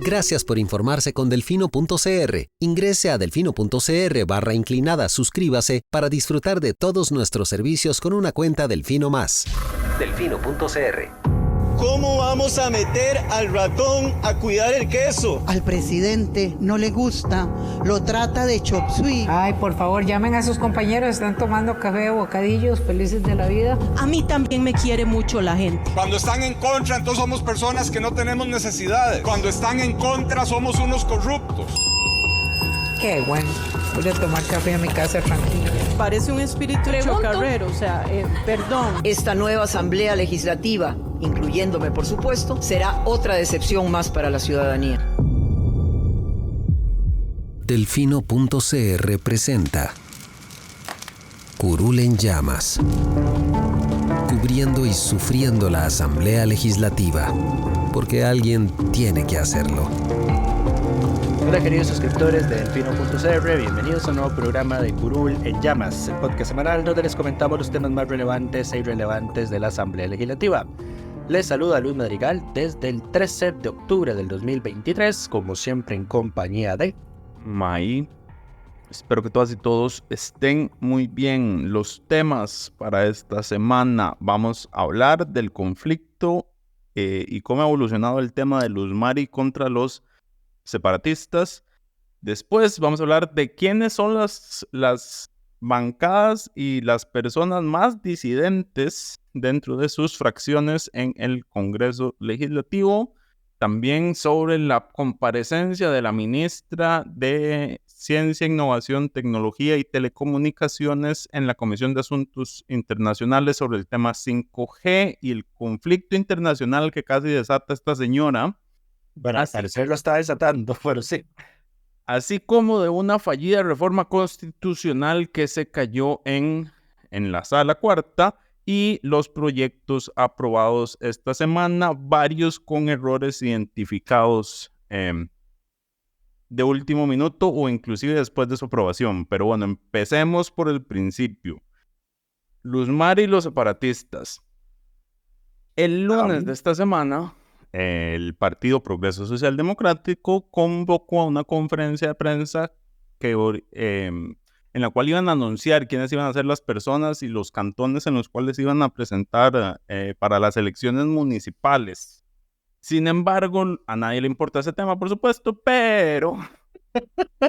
Gracias por informarse con Delfino.cr. Ingrese a delfino.cr/inclinada, suscríbase para disfrutar de todos nuestros servicios con una cuenta Delfino Más. Delfino.cr. ¿Cómo vamos a meter al ratón a cuidar el queso? Al presidente no le gusta, lo trata de chop suey. Ay, por favor, llamen a sus compañeros, están tomando café o bocadillos, felices de la vida. A mí también me quiere mucho la gente. Cuando están en contra, entonces somos personas que no tenemos necesidades. Cuando están en contra, somos unos corruptos. Qué bueno, voy a tomar café en mi casa tranquila. Parece un espíritu chocarrero, perdón. Esta nueva Asamblea Legislativa, incluyéndome por supuesto, será otra decepción más para la ciudadanía. Delfino.cr presenta Curul en llamas, cubriendo y sufriendo la Asamblea Legislativa, porque alguien tiene que hacerlo. Hola queridos suscriptores de Delfino.cr, bienvenidos a un nuevo programa de Curul en Llamas, el podcast semanal donde les comentamos los temas más relevantes e irrelevantes de la Asamblea Legislativa. Les saluda Luis Madrigal desde el 13 de octubre del 2023, como siempre en compañía de May. Espero que todas y todos estén muy bien. Los temas para esta semana: vamos a hablar del conflicto y cómo ha evolucionado el tema de Luz Mari contra los separatistas. Después vamos a hablar de quiénes son las bancadas y las personas más disidentes dentro de sus fracciones en el Congreso Legislativo. También sobre la comparecencia de la ministra de Ciencia, Innovación, Tecnología y Telecomunicaciones en la Comisión de Asuntos Internacionales sobre el tema 5G y el conflicto internacional que casi desata esta señora. Bueno, al parecer lo está desatando, pero sí. Así como de una fallida reforma constitucional que se cayó en la sala cuarta y los proyectos aprobados esta semana, varios con errores identificados de último minuto o inclusive después de su aprobación. Pero bueno, empecemos por el principio. Luz Mari y los separatistas. El lunes de esta semana, el Partido Progreso Social Democrático convocó a una conferencia de prensa en la cual iban a anunciar quiénes iban a ser las personas y los cantones en los cuales iban a presentar para las elecciones municipales. Sin embargo, a nadie le importa ese tema, por supuesto, pero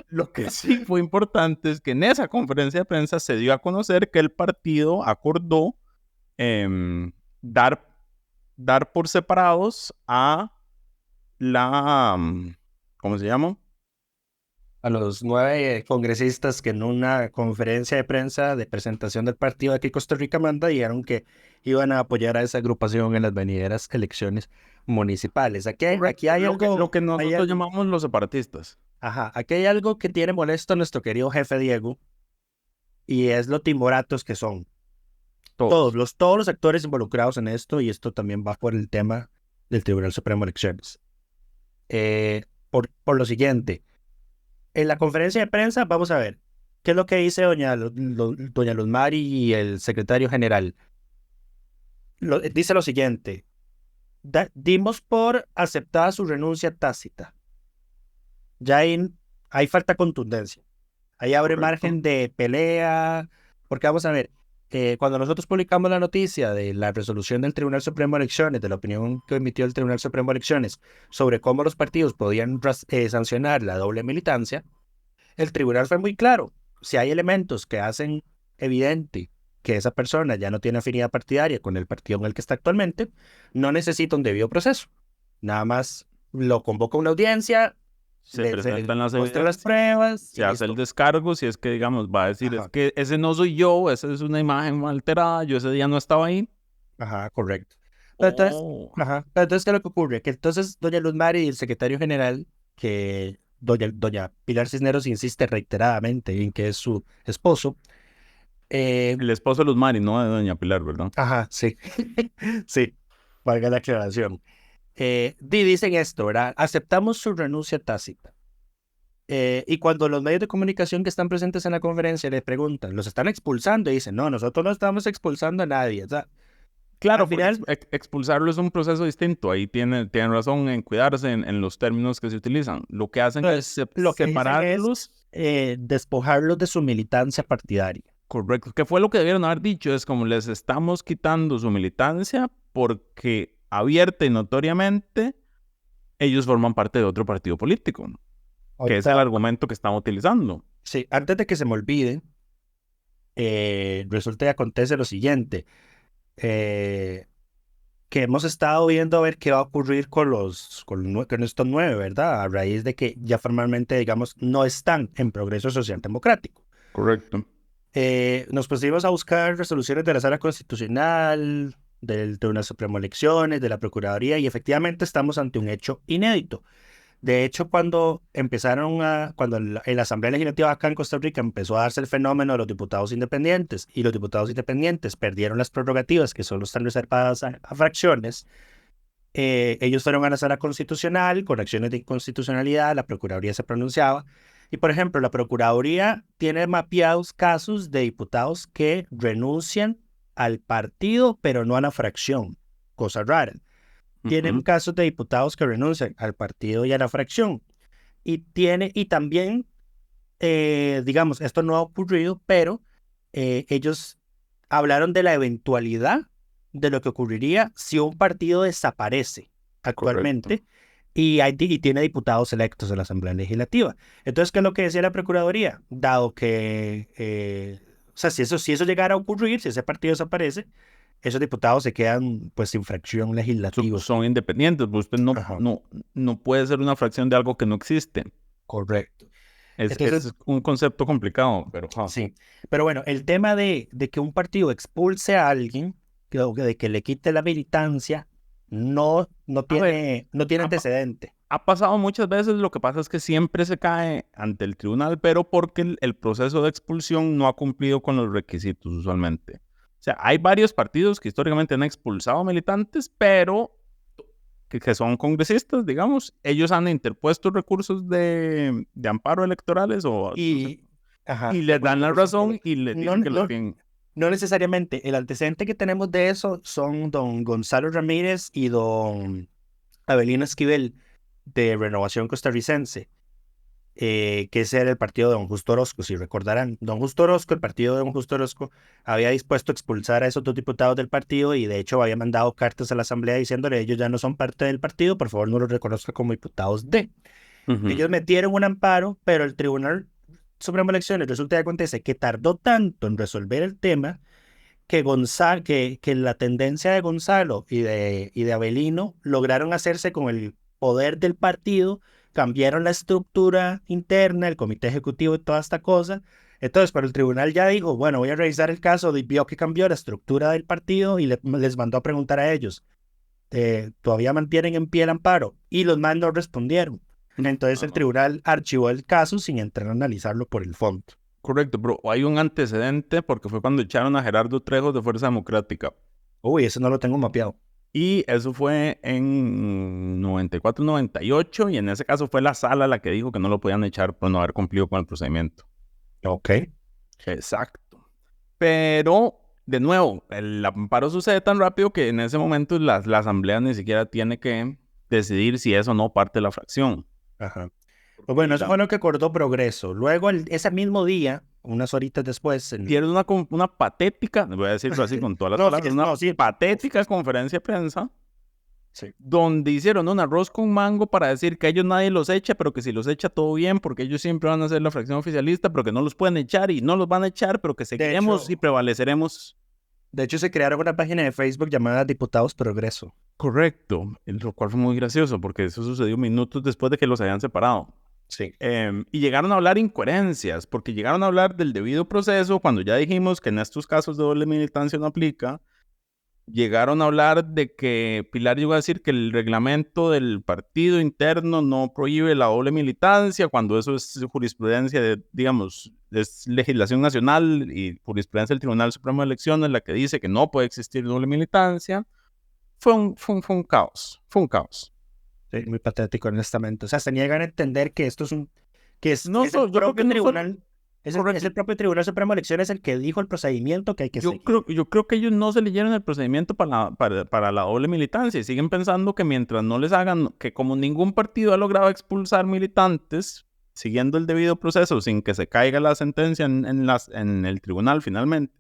lo que sí fue importante es que en esa conferencia de prensa se dio a conocer que el partido acordó dar por separados a ¿cómo se llama? A los 9 congresistas que en una conferencia de prensa de presentación del partido de aquí Costa Rica Manda dijeron que iban a apoyar a esa agrupación en las venideras elecciones municipales. Aquí hay algo... Lo que nosotros llamamos los separatistas. Ajá, aquí hay algo que tiene molesto a nuestro querido jefe Diego, y es lo timoratos que son. Todos los actores involucrados en esto, y esto también va por el tema del Tribunal Supremo de Elecciones. Por lo siguiente, en la conferencia de prensa vamos a ver qué es lo que dice doña Luz Mari y el secretario general. Dice lo siguiente: dimos por aceptada su renuncia tácita. Ya hay falta de contundencia. Ahí abre margen de pelea, porque vamos a ver, cuando nosotros publicamos la noticia de la resolución del Tribunal Supremo de Elecciones, de la opinión que emitió el Tribunal Supremo de Elecciones sobre cómo los partidos podían sancionar la doble militancia, el tribunal fue muy claro. Si hay elementos que hacen evidente que esa persona ya no tiene afinidad partidaria con el partido en el que está actualmente, no necesita un debido proceso. Nada más lo convoca a una audiencia, se presentan las pruebas, se hace el descargo, si es que, digamos, va a decir, es que ese no soy yo, esa es una imagen alterada, yo ese día no estaba ahí. Ajá, correcto. Pero entonces, ¿qué es lo que ocurre? Que entonces doña Luz Mari y el secretario general, que doña Pilar Cisneros insiste reiteradamente en que es su esposo. El esposo de Luz Mari, no de doña Pilar, ¿verdad? Ajá, sí. Sí, valga la aclaración. Dicen esto, ¿verdad? Aceptamos su renuncia tácita. Y cuando los medios de comunicación que están presentes en la conferencia le preguntan, ¿los están expulsando? Y dicen, no, nosotros no estamos expulsando a nadie. O sea, Claro, al final, expulsarlo es un proceso distinto. Ahí tienen razón en cuidarse en los términos que se utilizan. Lo que hacen es lo que dicen separarlos. es despojarlos de su militancia partidaria. Correcto. ¿Qué fue lo que debieron haber dicho? Es como les estamos quitando su militancia porque abierta y notoriamente ellos forman parte de otro partido político, ¿no? Que es el argumento que están utilizando. Sí, antes de que se me olvide, resulta y acontece lo siguiente, que hemos estado viendo a ver qué va a ocurrir con estos 9, ¿verdad? A raíz de que ya formalmente, digamos, no están en Progreso Social Democrático. Correcto. Nos pusimos a buscar resoluciones de la Sala Constitucional, del Tribunal Supremo de Elecciones, de la Procuraduría, y efectivamente estamos ante un hecho inédito. De hecho, cuando en la Asamblea Legislativa acá en Costa Rica empezó a darse el fenómeno de los diputados independientes, y los diputados independientes perdieron las prerrogativas que solo están reservadas a fracciones, ellos fueron a la Sala Constitucional con acciones de inconstitucionalidad, la Procuraduría se pronunciaba, y por ejemplo, la Procuraduría tiene mapeados casos de diputados que renuncian al partido, pero no a la fracción, cosa rara. Tienen casos de diputados que renuncian al partido y a la fracción. Y también, digamos, esto no ha ocurrido, pero ellos hablaron de la eventualidad de lo que ocurriría si un partido desaparece actualmente y tiene diputados electos en la Asamblea Legislativa. Entonces, ¿qué es lo que decía la Procuraduría? Dado que, o sea, si eso llegara a ocurrir, si ese partido desaparece, esos diputados se quedan pues sin fracción legislativa. Son independientes, pues usted no puede ser una fracción de algo que no existe. Correcto. Entonces, es un concepto complicado, pero... Sí, pero bueno, el tema de que un partido expulse a alguien, de que le quite la militancia, no tiene antecedente. Ha pasado muchas veces, lo que pasa es que siempre se cae ante el tribunal, pero porque el proceso de expulsión no ha cumplido con los requisitos usualmente. O sea, hay varios partidos que históricamente han expulsado militantes, pero que son congresistas, digamos, ellos han interpuesto recursos de amparo electorales y les dan la razón y les dicen que lo tienen. No necesariamente. El antecedente que tenemos de eso son don Gonzalo Ramírez y don Avelino Esquivel de Renovación Costarricense, que ese era el partido de don Justo Orozco, si recordarán. El partido de don Justo Orozco había dispuesto a expulsar a esos 2 diputados del partido y de hecho había mandado cartas a la asamblea diciéndole ellos ya no son parte del partido, por favor no los reconozca como diputados de. Ellos metieron un amparo, pero el Tribunal Supremo de Elecciones resulta que acontece que tardó tanto en resolver el tema que la tendencia de Gonzalo y de Avelino lograron hacerse con el poder del partido, cambiaron la estructura interna, el comité ejecutivo y toda esta cosa. Entonces, pero el tribunal ya dijo, bueno, voy a revisar el caso, vio que cambió la estructura del partido y les mandó a preguntar a ellos, ¿todavía mantienen en pie el amparo? Y los más no respondieron. Entonces el tribunal archivó el caso sin entrar a analizarlo por el fondo. Correcto, pero hay un antecedente porque fue cuando echaron a Gerardo Trejos de Fuerza Democrática. Uy, eso no lo tengo mapeado. Y eso fue en 94-98 y en ese caso fue la sala la que dijo que no lo podían echar por no haber cumplido con el procedimiento. Ok. Exacto. Pero, de nuevo, el amparo sucede tan rápido que en ese momento la asamblea ni siquiera tiene que decidir si es o no parte de la fracción. Ajá. Pues bueno, eso fue lo que acordó Progreso. Luego, ese mismo día, unas horitas después... Tiene una patética, voy a decirlo así con todas las palabras, patética conferencia de prensa, donde hicieron un arroz con mango para decir que ellos nadie los echa, pero que si los echa todo bien, porque ellos siempre van a ser la fracción oficialista, pero que no los pueden echar y no los van a echar, pero que seguiremos y prevaleceremos. De hecho, se crearon una página de Facebook llamada Diputados Progreso. Correcto, lo cual fue muy gracioso, porque eso sucedió minutos después de que los habían separado. Sí. Y llegaron a hablar incoherencias, porque llegaron a hablar del debido proceso, cuando ya dijimos que en estos casos de doble militancia no aplica. Llegaron a hablar de que Pilar llegó a decir que el reglamento del partido interno no prohíbe la doble militancia, cuando eso es jurisprudencia digamos, es legislación nacional y jurisprudencia del Tribunal Supremo de Elecciones la que dice que no puede existir doble militancia. Fue un caos, fue un caos. Sí, muy patético, honestamente. O sea, se niegan a entender que esto es un... el propio tribunal... Es el propio Tribunal Supremo de Elecciones el que dijo el procedimiento que hay que seguir. Yo creo que ellos no se leyeron el procedimiento para la doble militancia y siguen pensando que mientras no les hagan, que como ningún partido ha logrado expulsar militantes, siguiendo el debido proceso sin que se caiga la sentencia en el tribunal finalmente,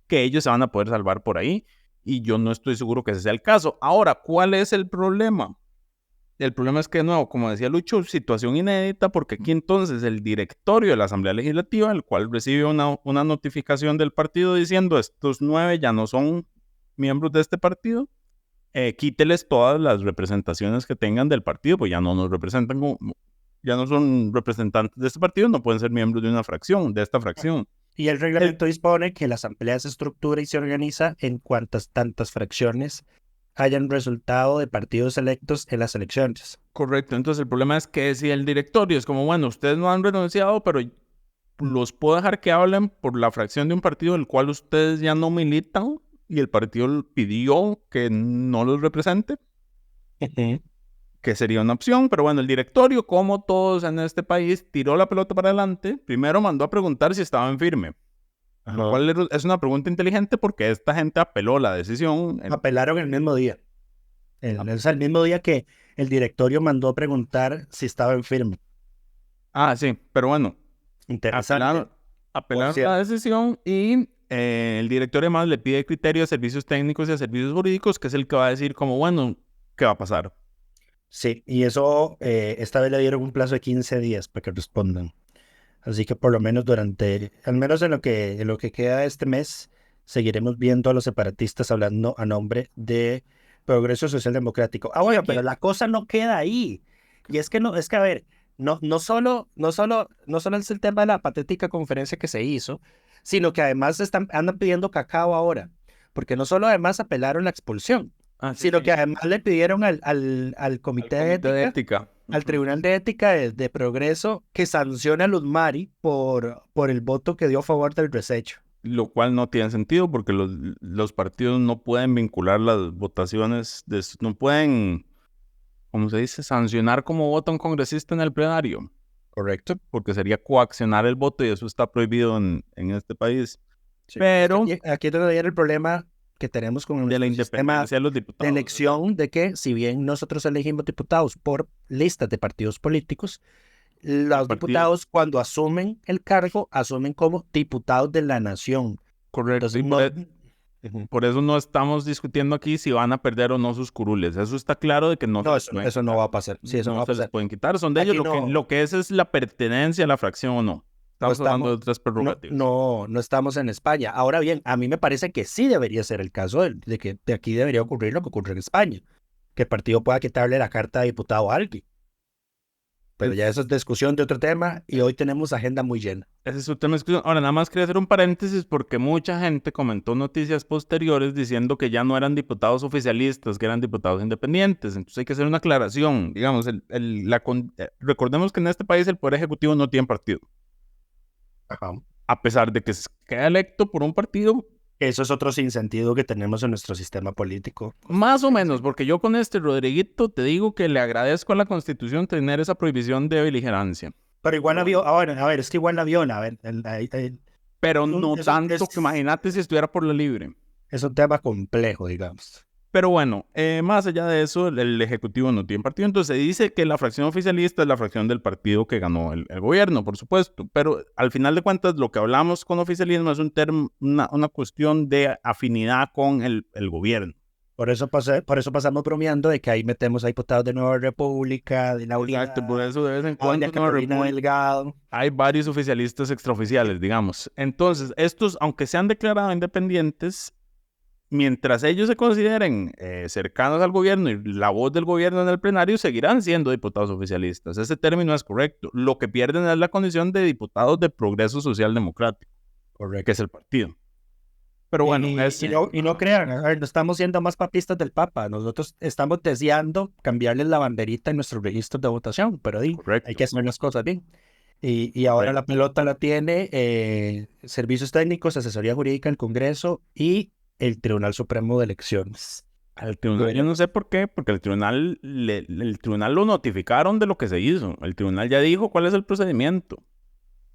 que ellos se van a poder salvar por ahí. Y yo no estoy seguro que ese sea el caso. Ahora, ¿cuál es el problema? El problema es que, de nuevo, como decía Lucho, situación inédita, porque aquí entonces el directorio de la Asamblea Legislativa, el cual recibe una notificación del partido diciendo estos 9 ya no son miembros de este partido, quíteles todas las representaciones que tengan del partido, pues ya no nos representan, ya no son representantes de este partido, no pueden ser miembros de una fracción, de esta fracción. Y el reglamento dispone que la Asamblea se estructura y se organiza en cuantas tantas fracciones hayan resultado de partidos electos en las elecciones. Correcto, entonces el problema es que si el directorio es como, bueno, ustedes no han renunciado, pero los puedo dejar que hablen por la fracción de un partido del cual ustedes ya no militan y el partido pidió que no los represente, que sería una opción, pero bueno, el directorio, como todos en este país, tiró la pelota para adelante, primero mandó a preguntar si estaban firme. Lo cual es una pregunta inteligente porque esta gente apeló la decisión. Apelaron el mismo día. El mismo día que el directorio mandó a preguntar si estaban firmes. Ah, sí, pero bueno. Interesante. Apelaron la decisión y el directorio además le pide criterio a servicios técnicos y a servicios jurídicos, que es el que va a decir como, bueno, ¿qué va a pasar? Sí, y eso esta vez le dieron un plazo de 15 días para que respondan. Así que por lo menos al menos en lo que queda de este mes, seguiremos viendo a los separatistas hablando a nombre de Progreso Social Democrático. Ah, bueno, pero la cosa no queda ahí. Y es que a ver, no solo es el tema de la patética conferencia que se hizo, sino que además andan pidiendo cacao ahora. Porque no solo además apelaron la expulsión, sino que además le pidieron al comité de ética. Al Tribunal de Ética de Progreso que sanciona a Luz Mari por el voto que dio a favor del resecho. Lo cual no tiene sentido porque los partidos no pueden vincular las votaciones, no pueden, ¿cómo se dice?, sancionar como vota un congresista en el plenario. Correcto. Porque sería coaccionar el voto y eso está prohibido en este país. Sí. Pero aquí es donde viene el problema que tenemos con de la independencia de los diputados. De elección, de que si bien nosotros elegimos diputados por listas de partidos políticos, los diputados cuando asumen el cargo, asumen como diputados de la nación. Correcto. Entonces, por eso no estamos discutiendo aquí si van a perder o no sus curules. Eso está claro de que no eso no va a pasar. Sí, eso no va a pasar. Les pueden quitar. Son de ellos. Lo que es la pertenencia a la fracción o no. Estamos hablando de otras prerrogativas. No estamos en España. Ahora bien, a mí me parece que sí debería ser el caso de que de aquí debería ocurrir lo que ocurre en España. Que el partido pueda quitarle la carta de diputado a alguien. Pero ya eso es discusión de otro tema y hoy tenemos agenda muy llena. Ese es un tema de discusión. Ahora, nada más quería hacer un paréntesis porque mucha gente comentó noticias posteriores diciendo que ya no eran diputados oficialistas, que eran diputados independientes. Entonces hay que hacer una aclaración. Digamos, recordemos que en este país el Poder Ejecutivo no tiene partido. Ajá. A pesar de que queda electo por un partido. Eso es otro sinsentido que tenemos en nuestro sistema político. Más o menos, porque yo con Rodriguito te digo que le agradezco a la Constitución tener esa prohibición de beligerancia. Pero igual la vio, ahora, a ver, es que igual la vio, a ver. Pero no tanto que imagínate si estuviera por la libre. Es un tema complejo, digamos. Pero bueno, más allá de eso, el Ejecutivo no tiene partido. Entonces se dice que la fracción oficialista es la fracción del partido que ganó el gobierno, por supuesto. Pero al final de cuentas, lo que hablamos con oficialismo es una cuestión de afinidad con el gobierno. Por eso pasamos bromeando de que ahí metemos a diputados de Nueva República, de la Unidad. Exacto, por eso de vez en cuando de Carolina Delgado. Hay varios oficialistas extraoficiales, digamos. Entonces, estos, aunque se han declarado independientes, mientras ellos se consideren cercanos al gobierno y la voz del gobierno en el plenario, seguirán siendo diputados oficialistas. Ese término es correcto. Lo que pierden es la condición de diputados de Progreso Social Democrático, correcto, que es el partido. Pero bueno, y no crean, a ver, no estamos siendo más papistas del Papa. Nosotros estamos deseando cambiarles la banderita en nuestros registros de votación, pero hay que hacer las cosas bien. Y ahora la pelota la tiene Servicios Técnicos, Asesoría Jurídica del Congreso y el Tribunal Supremo de Elecciones. Al tribunal, yo no sé por qué, porque el tribunal lo notificaron de lo que se hizo. El tribunal ya dijo cuál es el procedimiento.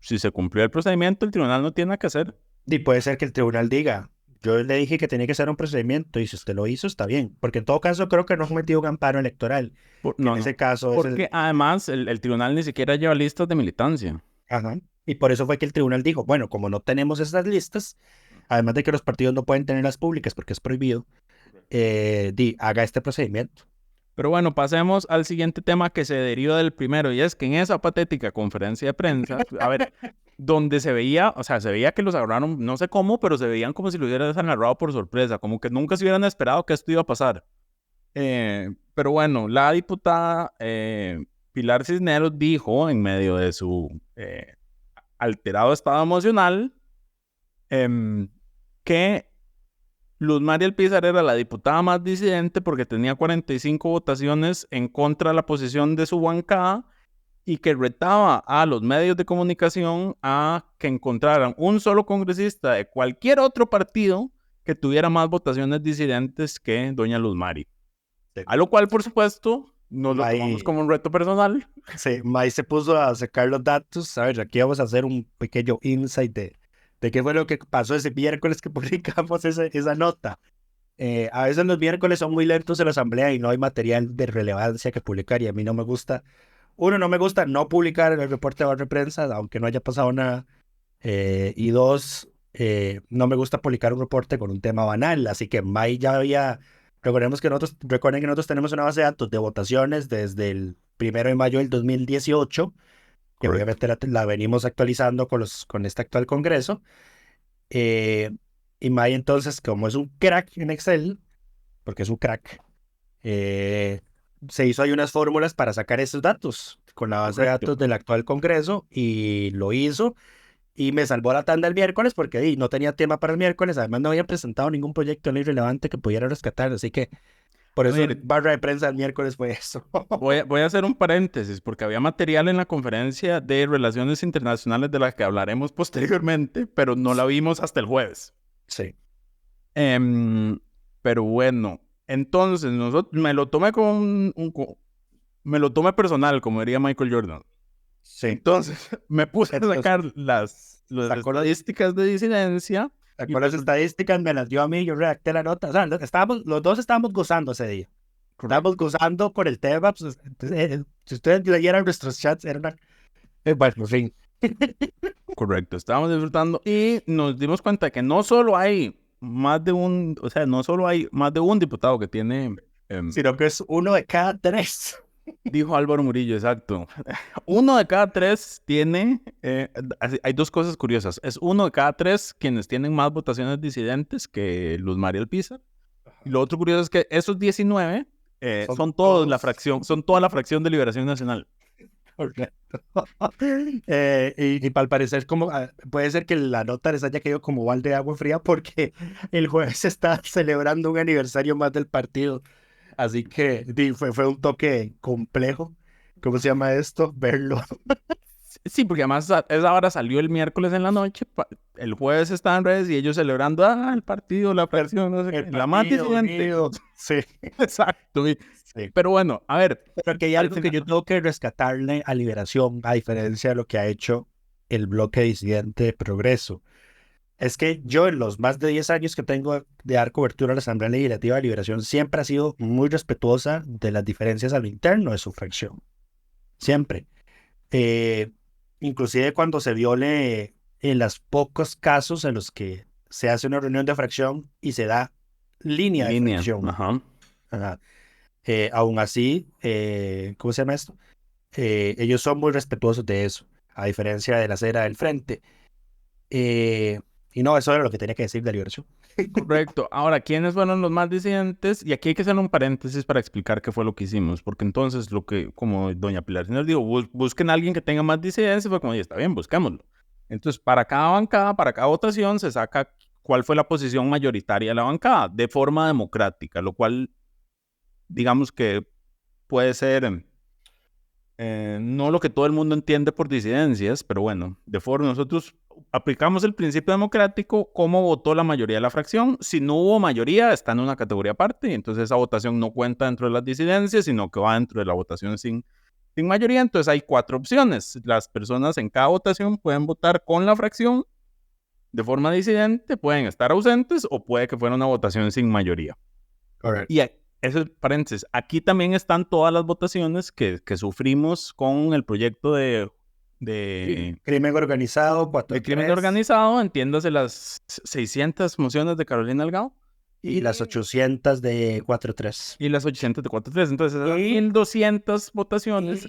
si se cumplió el procedimiento, el tribunal no tiene nada que hacer. Y puede ser que el tribunal diga, yo le dije que tenía que ser un procedimiento y si usted lo hizo, está bien. Porque en todo caso creo que no ha cometido un amparo electoral. En ese caso... Porque además el tribunal ni siquiera lleva listas de militancia. Ajá. Y por eso fue que el tribunal dijo, bueno, como no tenemos esas listas, además de que los partidos no pueden tenerlas públicas porque es prohibido, haga este procedimiento. Pero bueno, pasemos al siguiente tema que se deriva del primero, y es que en esa patética conferencia de prensa, a ver, donde se veía que los agarraron, no sé cómo, pero se veían como si lo hubieran narrado por sorpresa, como que nunca se hubieran esperado que esto iba a pasar. Pero bueno, la diputada Pilar Cisneros dijo, en medio de su alterado estado emocional, que Luz Mari Alpizar era la diputada más disidente porque tenía 45 votaciones en contra de la posición de su bancada y que retaba a los medios de comunicación a que encontraran un solo congresista de cualquier otro partido que tuviera más votaciones disidentes que doña Luz Mari. Sí. A lo cual, por supuesto, nos lo tomamos como un reto personal. Sí, May se puso a sacar los datos. A ver, aquí vamos a hacer un pequeño insight de qué fue lo que pasó ese miércoles que publicamos esa nota. A veces los miércoles son muy lentos en la asamblea y no hay material de relevancia que publicar y a mí no me gusta. Uno, no me gusta no publicar el reporte de barra de prensa, aunque no haya pasado nada. Y dos, no me gusta publicar un reporte con un tema banal. Así que May ya había... Recuerden que nosotros tenemos una base de datos de votaciones desde el 1 de mayo del 2018, que obviamente la venimos actualizando con este actual congreso. Y May entonces, como es un crack en Excel, porque es un crack, se hizo ahí unas fórmulas para sacar esos datos con la base de datos del actual congreso y lo hizo y me salvó la tanda el miércoles porque no tenía tema para el miércoles, además no había presentado ningún proyecto de ley relevante que pudiera rescatar, así que por eso barra de prensa el miércoles fue eso. Voy a hacer un paréntesis, porque había material en la conferencia de Relaciones Internacionales de la que hablaremos posteriormente, pero no la vimos hasta el jueves. Sí. Pero bueno, entonces me lo tomé me lo tomé personal, como diría Michael Jordan. Sí. Entonces me puse a sacar las estadísticas de disidencia. Sacó las estadísticas, me las dio a mí, yo redacté la nota. O sea, los dos estábamos gozando ese día. Estábamos gozando por el tema. Pues, si ustedes leyeran nuestros chats, era una... bueno, en fin. Correcto, estábamos disfrutando y nos dimos cuenta que no solo hay más de un diputado que tiene... sino que es 1 de cada 3. Dijo Álvaro Murillo, exacto. 1 de cada 3 tiene... hay dos cosas curiosas. Es 1 de cada 3 quienes tienen más votaciones disidentes que Luz Mari Alpizar. Y lo otro curioso es que esos 19 son toda la fracción de Liberación Nacional. Correcto. Y al parecer puede ser que la nota les haya caído como balde de agua fría porque el jueves se está celebrando un aniversario más del partido. Así que fue un toque complejo. ¿Cómo se llama esto? Verlo. Sí, porque además esa hora salió el miércoles en la noche. El jueves estaban en redes y ellos celebrando el partido, la fracción, no sé qué. La más disidente. Sí. Exacto. Sí. Pero bueno, a ver. Pero que hay algo que yo tengo que rescatarle a Liberación, a diferencia de lo que ha hecho el bloque disidente de Progreso. Es que yo en los más de 10 años que tengo de dar cobertura a la Asamblea Legislativa de Liberación siempre ha sido muy respetuosa de las diferencias a lo interno de su fracción. Siempre. Inclusive cuando se viole en los pocos casos en los que se hace una reunión de fracción y se da línea de fracción. Ajá. Ajá. Aún así, ¿cómo se llama esto? Ellos son muy respetuosos de eso, a diferencia de la acera del frente. Y no, eso era lo que tenía que decir de Liberación. Correcto. Ahora, ¿quiénes fueron los más disidentes? Y aquí hay que hacer un paréntesis para explicar qué fue lo que hicimos, porque entonces como doña Pilar nos dijo, busquen a alguien que tenga más disidencia, fue como, está bien, busquémoslo. Entonces, para cada bancada, para cada votación, se saca cuál fue la posición mayoritaria de la bancada, de forma democrática, lo cual, digamos que puede ser... no lo que todo el mundo entiende por disidencias, pero bueno, nosotros aplicamos el principio democrático, cómo votó la mayoría de la fracción. Si no hubo mayoría, está en una categoría aparte, y entonces esa votación no cuenta dentro de las disidencias, sino que va dentro de la votación sin sin mayoría, entonces hay 4 opciones. Las personas en cada votación pueden votar con la fracción de forma disidente, pueden estar ausentes o puede que fuera una votación sin mayoría. Correcto. Y eso es paréntesis. Aquí también están todas las votaciones que sufrimos con el proyecto de Crimen organizado, 4 de crimen organizado, entiéndase las 600 mociones de Carolina Delgado. Y las 800 de 4-3. Y las 800 de 4-3. Entonces, esas 1200 votaciones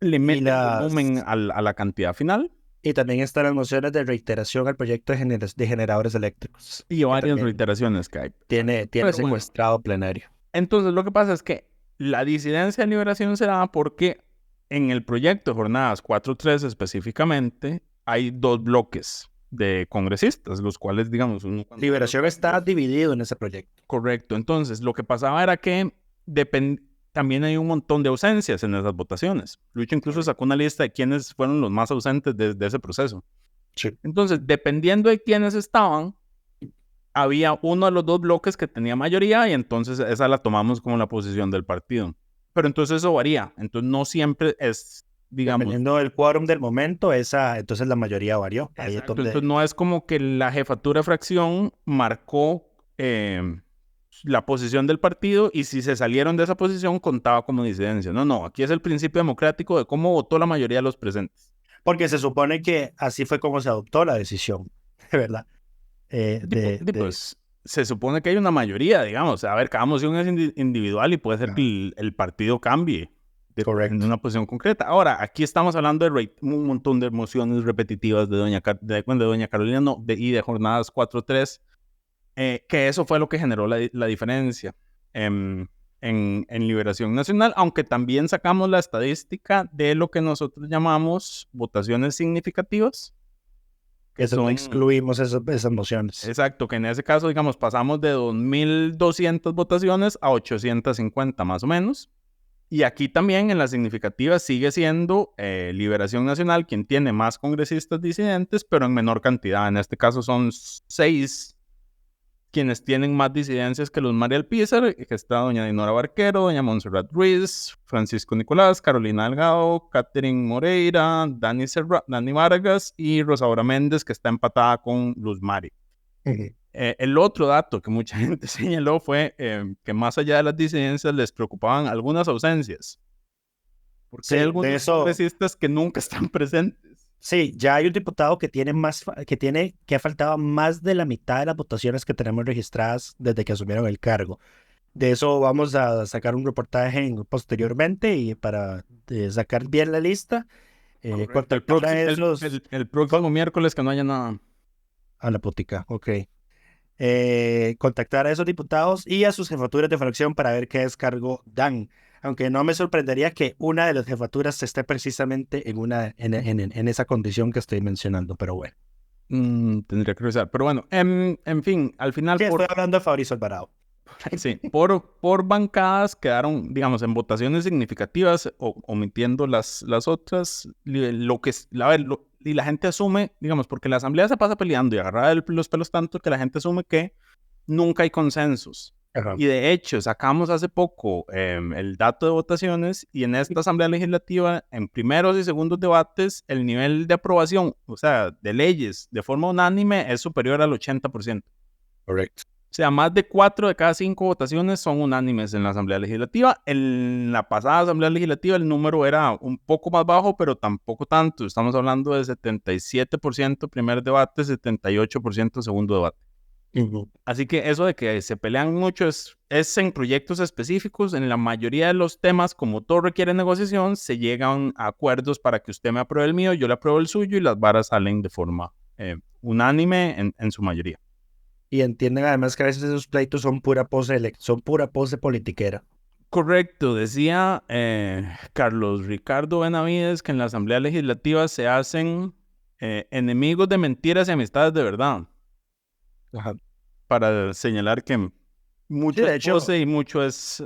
le meten volumen a la cantidad final. Y también están las mociones de reiteración al proyecto de generadores eléctricos. Y varias reiteraciones que hay. Tiene secuestrado plenario. Entonces, lo que pasa es que la disidencia de liberación se da porque en el proyecto de jornadas 4-3 específicamente hay 2 bloques de congresistas, los cuales, digamos... Liberación está dividido en ese proyecto. Correcto. Entonces, lo que pasaba era que también hay un montón de ausencias en esas votaciones. Lucho incluso sacó una lista de quiénes fueron los más ausentes de ese proceso. Sí. Entonces, dependiendo de quiénes estaban, había uno de los 2 bloques que tenía mayoría y entonces esa la tomamos como la posición del partido. Pero entonces eso varía. Entonces, no siempre es... digamos, dependiendo del quórum del momento, entonces la mayoría varió. Entonces no es como que la jefatura de fracción marcó la posición del partido y si se salieron de esa posición contaba como disidencia. No, aquí es el principio democrático de cómo votó la mayoría de los presentes. Porque se supone que así fue como se adoptó la decisión, ¿verdad? Pues se supone que hay una mayoría, digamos. A ver, cada moción es individual y puede ser que el partido cambie. Correcto. En una posición concreta. Ahora, aquí estamos hablando de un montón de mociones repetitivas de doña Carolina y de jornadas 4-3, que eso fue lo que generó la diferencia en Liberación Nacional, aunque también sacamos la estadística de lo que nosotros llamamos votaciones significativas. Excluimos esas mociones. Exacto, que en ese caso, digamos, pasamos de 2.200 votaciones a 850 más o menos. Y aquí también en la significativa sigue siendo Liberación Nacional quien tiene más congresistas disidentes, pero en menor cantidad. En este caso son 6 quienes tienen más disidencias que los María Alpizar, que está doña Dinora Barquero, doña Montserrat Ruiz, Francisco Nicolás, Carolina Delgado, Catherine Moreira, Dani Vargas y Rosaura Méndez, que está empatada con Luz Mari. El otro dato que mucha gente señaló fue que más allá de las disidencias les preocupaban algunas ausencias. Porque hay algunos congresistas que nunca están presentes. Sí, ya hay un diputado que ha faltado más de la mitad de las votaciones que tenemos registradas desde que asumieron el cargo. De eso vamos a sacar un reportaje posteriormente y para sacar bien la lista. El próximo miércoles que no haya nada. A la putica, ok. Contactar a esos diputados y a sus jefaturas de fracción para ver qué descargo dan. Aunque no me sorprendería que una de las jefaturas esté precisamente en esa condición que estoy mencionando, pero bueno. Tendría que revisar. Pero bueno, en fin, al final... Sí, estoy hablando de Fabricio Alvarado. Sí, por bancadas quedaron, digamos, en votaciones significativas, omitiendo las otras, y la gente asume, digamos, porque la asamblea se pasa peleando y agarrada los pelos tanto que la gente asume que nunca hay consensos. Ajá. Y de hecho, sacamos hace poco el dato de votaciones y en esta asamblea legislativa, en primeros y segundos debates, el nivel de aprobación, o sea, de leyes de forma unánime es superior al 80%. Correcto. O sea, más de 4 de cada 5 votaciones son unánimes en la Asamblea Legislativa. En la pasada Asamblea Legislativa el número era un poco más bajo, pero tampoco tanto. Estamos hablando de 77% primer debate, 78% segundo debate. Así que eso de que se pelean mucho es en proyectos específicos. En la mayoría de los temas, como todo requiere negociación, se llegan a acuerdos para que usted me apruebe el mío, yo le apruebo el suyo y las varas salen de forma unánime en su mayoría. Y entienden además que a veces esos pleitos son pura pose politiquera. Correcto, decía Carlos Ricardo Benavides que en la Asamblea Legislativa se hacen enemigos de mentiras y amistades de verdad. Ajá. Para señalar que mucho es pose y mucho es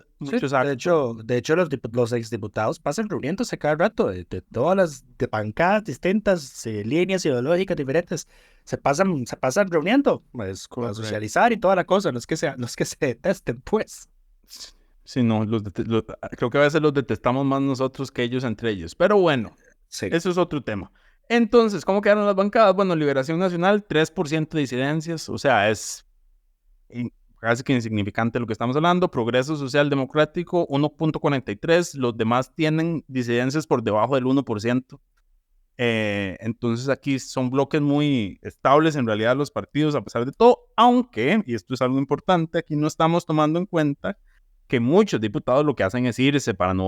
acto. De hecho los exdiputados pasan reuniéndose cada rato de todas las bancadas distintas, líneas ideológicas diferentes. Se pasan reuniendo, pues, a socializar y toda la cosa. No es que se detesten, pues. Sí, no, creo que a veces los detestamos más nosotros que ellos entre ellos. Pero bueno, Sí. eso es otro tema. Entonces, ¿cómo quedaron las bancadas? Bueno, Liberación Nacional, 3% de disidencias, o sea, es casi que insignificante lo que estamos hablando. Progreso Social Democrático, 1.43%, los demás tienen disidencias por debajo del 1%. Entonces aquí son bloques muy estables en realidad los partidos a pesar de todo, aunque, y esto es algo importante, aquí no estamos tomando en cuenta que muchos diputados lo que hacen es irse para no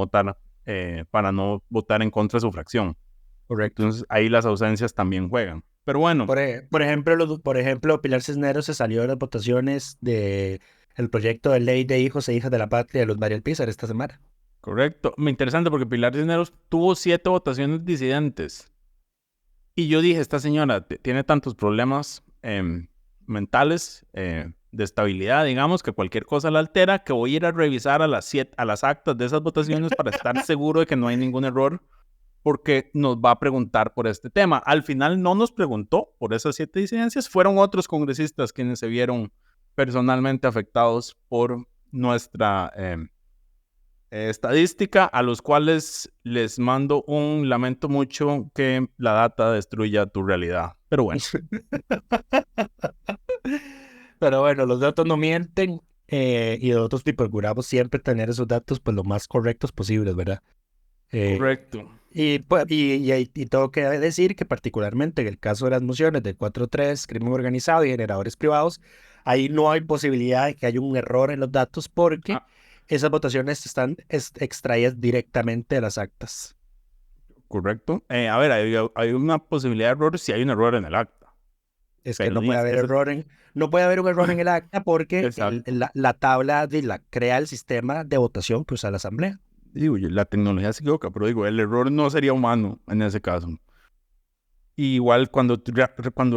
votar en contra de su fracción. Correcto. Entonces ahí las ausencias también juegan. Pero bueno. Por ejemplo, Pilar Cisneros se salió de las votaciones del proyecto de ley de hijos e hijas de la patria de Luz María Alpizar esta semana. Correcto. Muy interesante porque Pilar Cisneros tuvo 7 votaciones disidentes. Y yo dije, esta señora tiene tantos problemas mentales, de estabilidad, digamos, que cualquier cosa la altera, que voy a ir a revisar a las actas de esas votaciones para estar seguro de que no hay ningún error, porque nos va a preguntar por este tema. Al final no nos preguntó por esas 7 disidencias, fueron otros congresistas quienes se vieron personalmente afectados por nuestra estadística, a los cuales les mando un lamento mucho que la data destruya tu realidad. Pero bueno. Pero bueno, los datos no mienten y nosotros procuramos siempre tener esos datos pues lo más correctos posibles, ¿verdad? Correcto. Y tengo que decir que particularmente en el caso de las mociones del 4.3, crimen organizado y generadores privados, ahí no hay posibilidad de que haya un error en los datos porque esas votaciones están extraídas directamente de las actas. Correcto. A ver, hay una posibilidad de error si hay un error en el acta. Es que no puede haber un error en el acta porque la tabla la crea el sistema de votación que usa la asamblea. Digo, la tecnología se equivoca, pero digo, el error no sería humano en ese caso. Y igual cuando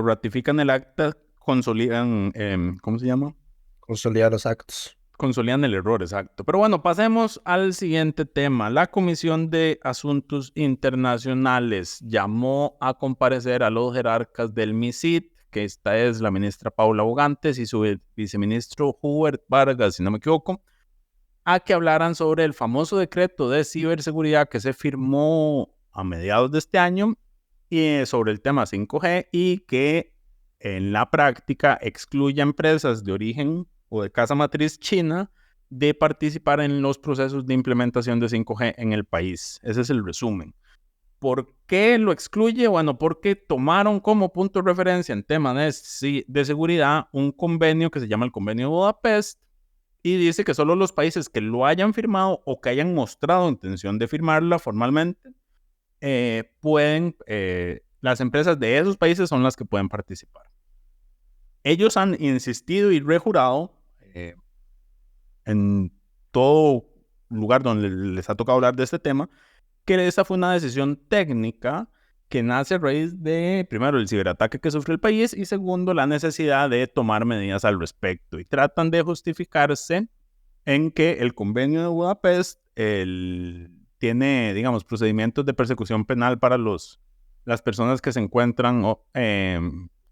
ratifican el acta, consolidan, ¿cómo se llama? Consolidan los actos. Consolidan el error, exacto. Pero bueno, pasemos al siguiente tema. La Comisión de Asuntos Internacionales llamó a comparecer a los jerarcas del MISID, que esta es la ministra Paula Bogantes y su viceministro Hubert Vargas, si no me equivoco, a que hablaran sobre el famoso decreto de ciberseguridad que se firmó a mediados de este año y sobre el tema 5G y que en la práctica excluye a empresas de origen o de casa matriz china de participar en los procesos de implementación de 5G en el país. Ese es el resumen. ¿Por qué lo excluye? Bueno, porque tomaron como punto de referencia en temas de seguridad un convenio que se llama el Convenio de Budapest y dice que solo los países que lo hayan firmado o que hayan mostrado intención de firmarla formalmente pueden, las empresas de esos países son las que pueden participar. Ellos han insistido y rejurado en todo lugar donde les ha tocado hablar de este tema, que esa fue una decisión técnica que nace a raíz de, primero, el ciberataque que sufrió el país y segundo, la necesidad de tomar medidas al respecto. Y tratan de justificarse en que el convenio de Budapest tiene, digamos, procedimientos de persecución penal para las personas que se encuentran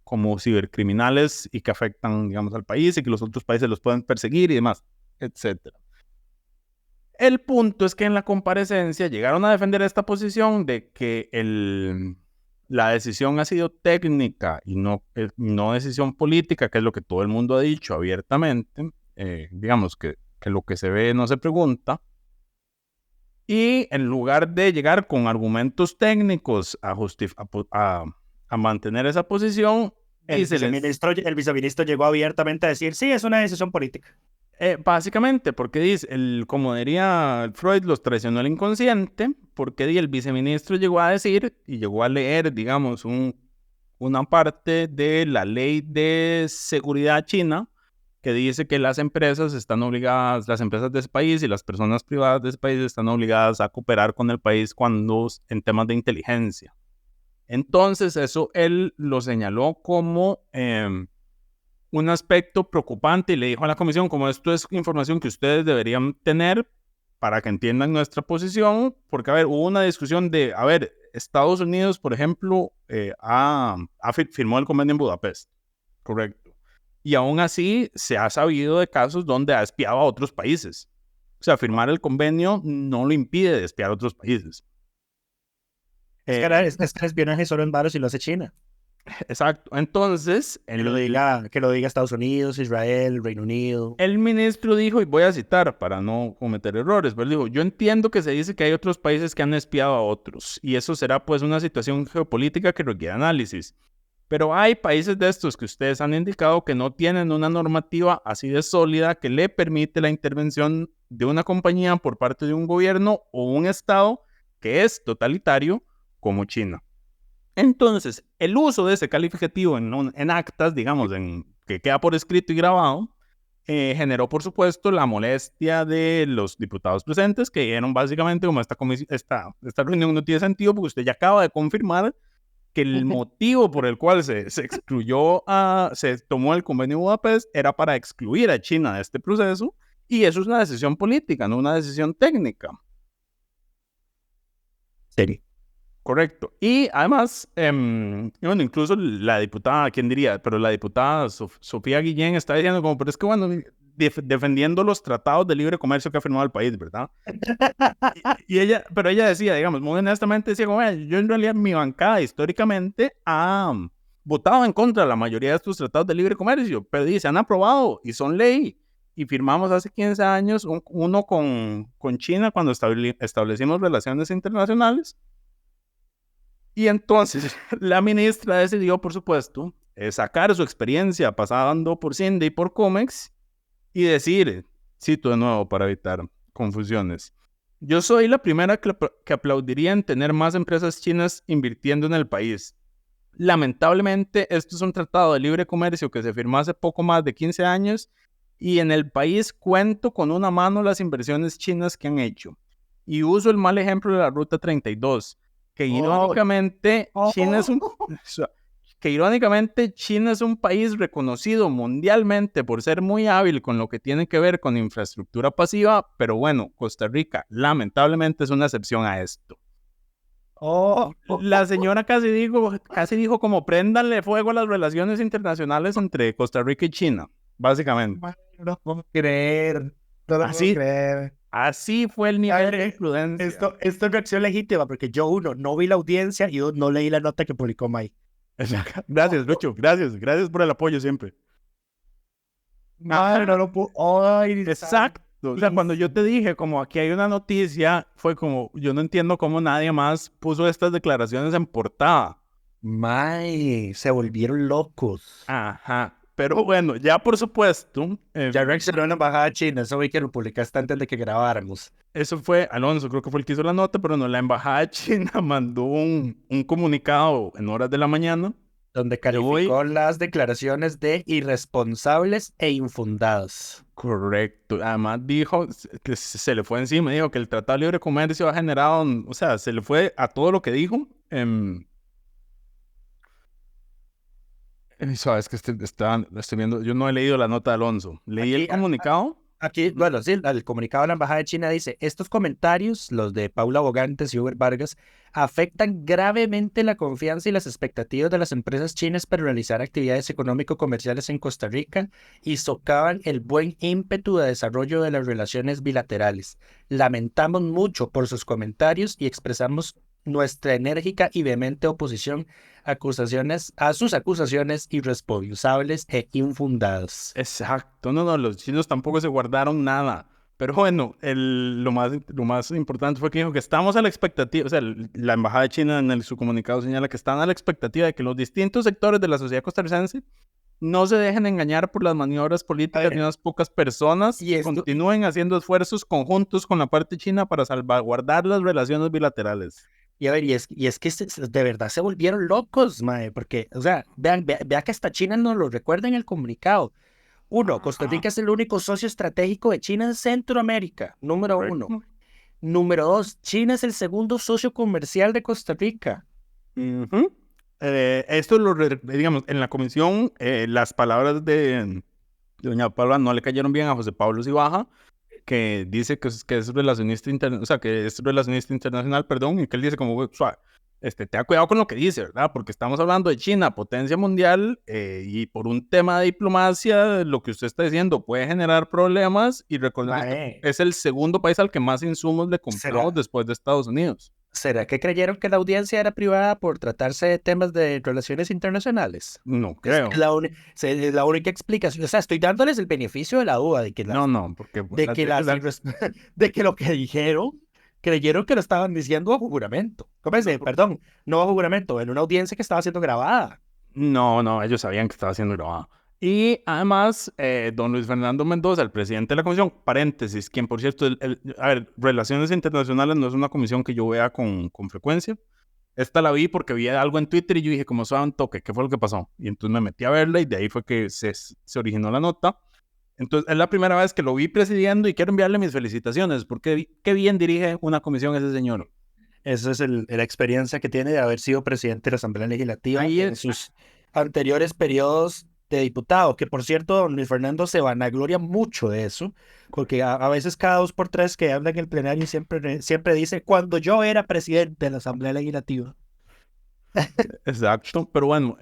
como cibercriminales y que afectan, digamos, al país y que los otros países los pueden perseguir y demás, etc. El punto es que en la comparecencia llegaron a defender esta posición de que la decisión ha sido técnica y no decisión política, que es lo que todo el mundo ha dicho abiertamente. Digamos que lo que se ve no se pregunta. Y en lugar de llegar con argumentos técnicos a mantener esa posición, el viceministro llegó abiertamente a decir, sí, es una decisión política. Básicamente, porque dice, como diría Freud, los traicionó el inconsciente, porque el viceministro llegó a decir y llegó a leer, digamos, una parte de la ley de seguridad china que dice que las empresas de ese país y las personas privadas de ese país están obligadas a cooperar con el país en temas de inteligencia. Entonces, eso él lo señaló como un aspecto preocupante y le dijo a la comisión, como esto es información que ustedes deberían tener para que entiendan nuestra posición, porque, hubo una discusión de, Estados Unidos, por ejemplo, firmó el convenio en Budapest, correcto, y aún así se ha sabido de casos donde ha espiado a otros países, O sea, firmar el convenio no lo impide de espiar a otros países. Es que el espionaje solo en varos y lo hace China. Exacto. Entonces, Que lo diga Estados Unidos, Israel, Reino Unido. el ministro dijo, y voy a citar para no cometer errores, pero dijo, yo entiendo que se dice que hay otros países que han espiado a otros, y eso será pues una situación geopolítica que requiere análisis. Pero hay países de estos que ustedes han indicado que no tienen una normativa así de sólida que le permite la intervención de una compañía por parte de un gobierno o un estado que es totalitario como China. Entonces, el uso de ese calificativo en actas, digamos, que queda por escrito y grabado, generó, por supuesto, la molestia de los diputados presentes, que dijeron básicamente como esta reunión no tiene sentido porque usted ya acaba de confirmar que el motivo por el cual se tomó el convenio de Budapest era para excluir a China de este proceso, y eso es una decisión política, no una decisión técnica. Serio. Correcto. Y además, bueno, incluso la diputada, ¿quién diría? Pero la diputada Sofía Guillén está diciendo como, pero es que bueno, defendiendo los tratados de libre comercio que ha firmado el país, ¿verdad? Pero ella decía, digamos, muy honestamente, decía como, yo en realidad mi bancada históricamente ha votado en contra de la mayoría de estos tratados de libre comercio, pero se han aprobado y son ley. Y firmamos hace 15 años uno con China cuando establecimos relaciones internacionales. Y entonces la ministra decidió, por supuesto, sacar su experiencia pasando por Cinde y por Comex y decir, cito de nuevo para evitar confusiones, yo soy la primera que aplaudiría en tener más empresas chinas invirtiendo en el país. Lamentablemente, esto es un tratado de libre comercio que se firmó hace poco más de 15 años y en el país cuento con una mano las inversiones chinas que han hecho. Y uso el mal ejemplo de la Ruta 32. Que irónicamente, China es un país reconocido mundialmente por ser muy hábil con lo que tiene que ver con infraestructura pasiva, pero bueno, Costa Rica lamentablemente es una excepción a esto. La señora casi dijo como préndanle fuego a las relaciones internacionales entre Costa Rica y China, básicamente. No puedo creer. Así fue el nivel de influencia. Esto es reacción legítima, porque yo, no vi la audiencia y no leí la nota que publicó Mike. Gracias, Lucho. Gracias por el apoyo siempre. No lo puedo. Exacto. O sea, cuando yo te dije, como aquí hay una noticia, fue como, yo no entiendo cómo nadie más puso estas declaraciones en portada. Se volvieron locos. Ajá. Pero bueno, ya por supuesto. Ya reaccionó en la embajada china, eso vi que lo publicaste antes de que grabáramos. Eso fue Alonso, creo que fue el que hizo la nota, pero no, la embajada china mandó un comunicado en horas de la mañana. Donde calificó las declaraciones de irresponsables e infundadas. Correcto. Además dijo que se le fue encima, dijo que el Tratado de Libre Comercio ha generado, o sea, se le fue a todo lo que dijo. Sabes que estoy viendo, yo no he leído la nota de Alonso. Leí el comunicado. Aquí, bueno, sí, el comunicado de la Embajada de China dice, estos comentarios, los de Paula Bogantes y Hubert Vargas, afectan gravemente la confianza y las expectativas de las empresas chinas para realizar actividades económico-comerciales en Costa Rica y socavan el buen ímpetu de desarrollo de las relaciones bilaterales. Lamentamos mucho por sus comentarios y expresamos nuestra enérgica y vehemente oposición a sus acusaciones irresponsables e infundadas. Exacto, no, los chinos tampoco se guardaron nada. Pero bueno, lo más importante fue que dijo que estamos a la expectativa, o sea, la Embajada de China en su comunicado señala que están a la expectativa de que los distintos sectores de la sociedad costarricense no se dejen engañar por las maniobras políticas de unas pocas personas y continúen haciendo esfuerzos conjuntos con la parte china para salvaguardar las relaciones bilaterales. Y a ver, y es que de verdad se volvieron locos, mae, porque, o sea, vea que hasta China nos lo recuerda en el comunicado. 1, Costa Rica es el único socio estratégico de China en Centroamérica, número 1. Número 2, China es el segundo socio comercial de Costa Rica. Esto digamos, en la comisión, las palabras de doña Paula no le cayeron bien a José Pablo Cibaja, que dice que es relacionista internacional, y que él dice como, suave, tenga cuidado con lo que dice, ¿verdad? Porque estamos hablando de China, potencia mundial, y por un tema de diplomacia, lo que usted está diciendo puede generar problemas, y recordemos que es el segundo país al que más insumos le compramos después de Estados Unidos. ¿Será que creyeron que la audiencia era privada por tratarse de temas de relaciones internacionales? No creo. Es la única explicación. O sea, estoy dándoles el beneficio de la duda de que porque de que lo que dijeron, creyeron que lo estaban diciendo bajo juramento. ¿Cómo es? Perdón, no bajo juramento, en una audiencia que estaba siendo grabada. No, ellos sabían que estaba siendo grabada. Y además, don Luis Fernando Mendoza, el presidente de la comisión, paréntesis, quien por cierto, a ver, Relaciones Internacionales no es una comisión que yo vea con frecuencia. Esta la vi porque vi algo en Twitter y yo dije, como suave un toque, ¿qué fue lo que pasó? Y entonces me metí a verla y de ahí fue que se originó la nota. Entonces, es la primera vez que lo vi presidiendo y quiero enviarle mis felicitaciones porque qué bien dirige una comisión ese señor. Esa es la experiencia que tiene de haber sido presidente de la Asamblea Legislativa en sus anteriores periodos de diputado, que por cierto, don Luis Fernando se vanagloria mucho de eso, porque a veces cada 2 por 3 que habla en el plenario siempre dice, cuando yo era presidente de la Asamblea Legislativa. Exacto, pero bueno,